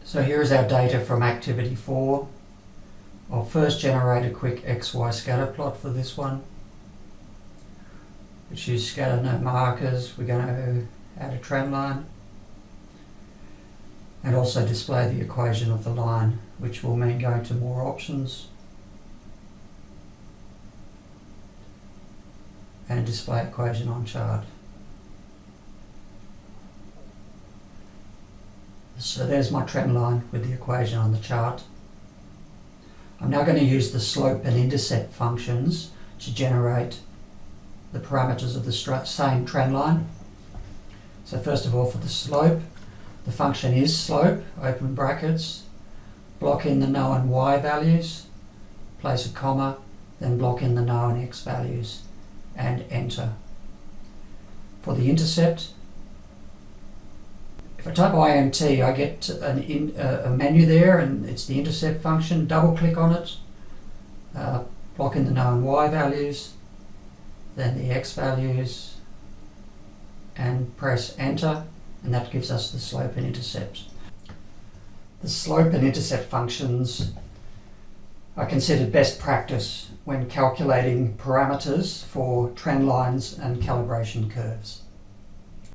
So here is our data from activity 4. I'll first generate a quick XY scatter plot for this one. We choose scatter no markers. We're going to add a trend line and also display the equation of the line, which will mean going to more options and display equation on chart. So there's my trend line with the equation on the chart. I'm now going to use the slope and intercept functions to generate the parameters of the same trend line. So first of all, for the slope, the function is slope, open brackets, block in the known y values, place a comma, then block in the known x values and enter. For the intercept, if I type INT, I get a menu there, and it's the intercept function. Double click on it, block in the known y values, then the x values, and press enter, and that gives us the slope and intercept. The slope and intercept functions are considered best practice when calculating parameters for trend lines and calibration curves.